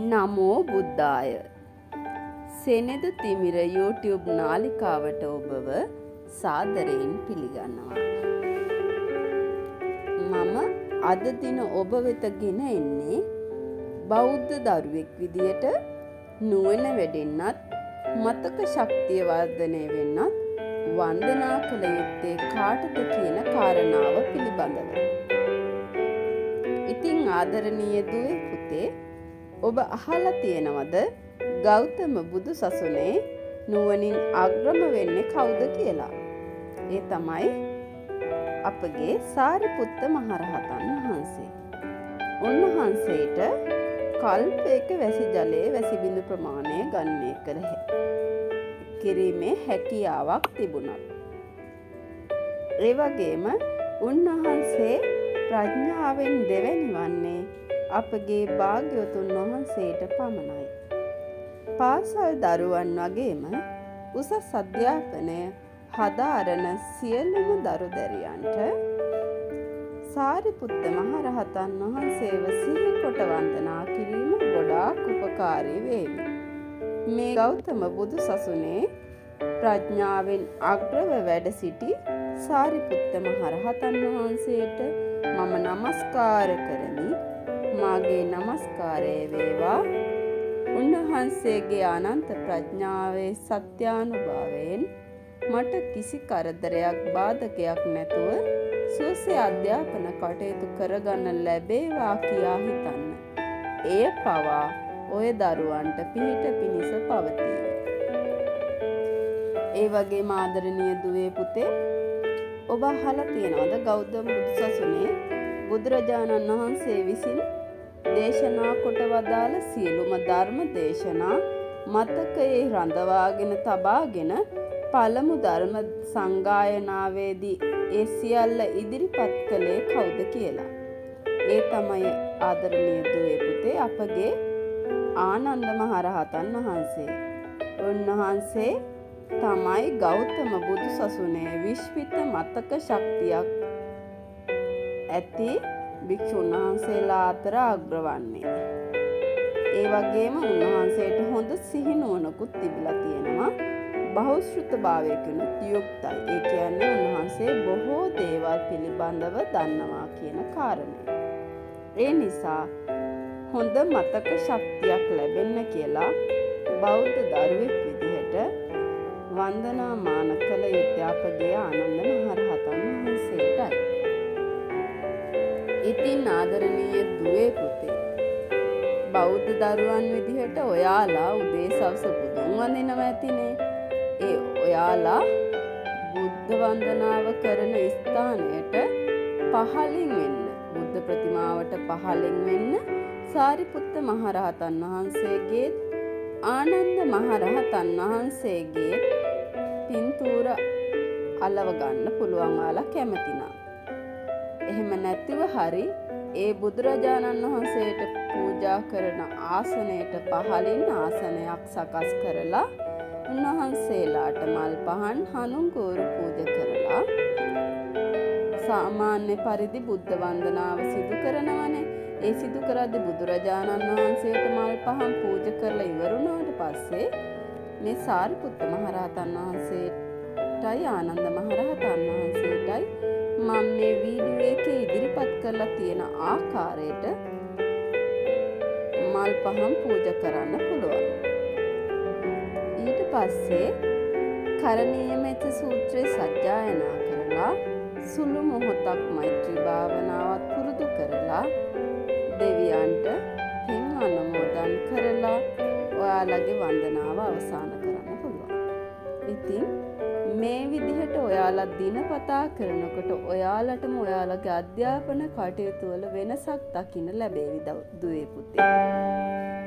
නමෝ බුද්ධාය. සෙනෙද තිමිර YouTube නාලිකාවට ඔබව සාදරයෙන් පිළිගන්නවා. මම අද දින ඔබ වෙත ගෙන එන්නේ බෞද්ධ දරුවෙක් විදියට නුවණ වැඩෙන්නත් මතක ශක්තිය වර්ධනය වෙන්නත් වන්දනා කළ යුත්තේ කාටද කියන කාරණාව පිළිබඳව. ඉතින් ආදරණීය දුවේ පුතේ, ඔබ අහලා තියෙනවද ගෞතම බුදු සසුනේ නුවණින් අග්‍රම වෙන්නේ කවුද කියලා? ඒ තමයි අපගේ සාරිපුත්ත මහරහතන් වහන්සේ. උන්වහන්සේට කල්පයක වැසි ජලයේ වැසි බිඳු ප්‍රමාණය ගණනය කිරීමේ හැකියාවක් තිබුණා. ඒ වගේම උන්වහන්සේ ප්‍රඥාවෙන් දෙවැනි වන්නේ අපගේ භාග්‍යවතුන් වහන්සේට පමණයි. පාසල් දරුවන් වගේම උසස් අධ්‍යාපනය හදාරන සියලුම දරු දැරියන්ට සාරිපුත්ත මහරහතන් වහන්සේව සිහි කොට වන්දනා කිරීම ගොඩාක් උපකාරී වේවි. මේ ගෞතම බුදු සසුනේ ප්‍රඥාවෙන් අග්‍රව වැඩ සිටි සාරිපුත්ත මහරහතන් වහන්සේට මම නමස්කාර කරමි. මාගේ නමස්කාරය වේවා. උන්වහන්සේගේ අනන්ත ප්‍රඥාවේ සත්‍යානුභවයෙන් මට කිසි කරදරයක් බාධකයක් නැතුව සුවසේ අධ්‍යාපන කටයුතු කරගන්න ලැබේවා කියා හිතන්න. එය පවා ඔය දරුවන්ට පිහිට පිණිස පවතී. ඒ වගේම ආදරණීය දුවේ පුතේ, ඔබ අහලා තියෙනවද ගෞතම බුදුසසුනේ බුදුරජාණන් වහන්සේ විසින් දේශනා කොට වදාළ සියලුම ධර්ම දේශනා මතකයේ රඳවාගෙන තබාගෙන පළමු ධර්ම සංගායනාවේදී ඒ සියල්ල ඉදිරිපත් කළේ කවුද කියලා? ඒ තමයි ආදරණීය දුවේ පුතේ අපගේ ආනන්ද මහරහතන් වහන්සේ. උන්වහන්සේ තමයි ගෞතම බුදු සසුනේ විශ්විත මතක ශක්තියක් ඇති භික්ෂුන් වහන්සේලා අතර අග්‍රවන්නේ. ඒ වගේම උන්වහන්සේට හොඳ සිහිනුවණකුත් තිබිලා තියෙනවා. බහුශ්‍රృత භාවයකිනුත් යුක්තයි. ඒ කියන්නේ උන්වහන්සේ බොහෝ දේවල් පිළිබඳව දන්නවා කියන කාරණය. ඒ නිසා හොඳ මතක ශක්තියක් ලැබෙන්න කියලා බෞද්ධ දරුවෙක් විදිහට වන්දනාමාන කළ යුත්තේ අපගේ ආනන්ද මහරහතන් වහන්සේටයි. ඉතින් ආදරණීය දුවේ පුතේ, බෞද්ධ දරුවන් විදිහට ඔයාලා උදේ සවස බුදුන් වඳිනවා ඇතිනේ. ඒ ඔයාලා බුද්ධ වන්දනාව කරන ස්ථානයට පහළින් වෙන්න, බුද්ධ ප්‍රතිමාවට පහළින් වෙන්න සාරිපුත්ත මහරහතන් වහන්සේගේ ආනන්ද මහරහතන් වහන්සේගේ පින්තූර අලව ගන්න පුළුවන් ඔයාලා කැමති නම්. එහෙම නැතිව හරි ඒ බුදුරජාණන් වහන්සේට පූජා කරන ආසනයට පහළින් ආසනයක් සකස් කරලා උන්වහන්සේලාට මල් පහන් හනුංගෝරු පූජා කරලා සාමාන්‍ය පරිදි බුද්ධ වන්දනාව සිදු කරනවනේ. ඒ සිදු කරද්දී බුදුරජාණන් වහන්සේට මල් පහන් පූජා කරලා ඉවරුණාට පස්සේ මේ සාරිපුත්ත මහරහතන් වහන්සේටයි ආනන්ද මහරහතන් වහන්සේටයි මම මේ වීඩියෝ එකේ ඉදිරිපත් කරලා තියෙන ආකාරයට මල් පහන් පූජා කරන්න පුළුවන්. ඊට පස්සේ කරණීය මෙත්ත සූත්‍රය සජ්ජායනා කරලා සුළු මොහොතක් මෛත්‍රී භාවනාවත් පුරුදු කරලා දෙවියන්ට පින් අනුමෝදන් කරලා ඔයාලගේ වන්දනාව අවසන් කරන්න පුළුවන්. ඉතින් මේ විදිහට ඔයාලා දිනපතා කරනකොට ඔයාලටම ඔයාලගේ අධ්‍යාපන කටයුතු වල වෙනසක් දකින්න ලැබේවි දුවේ පුතේ.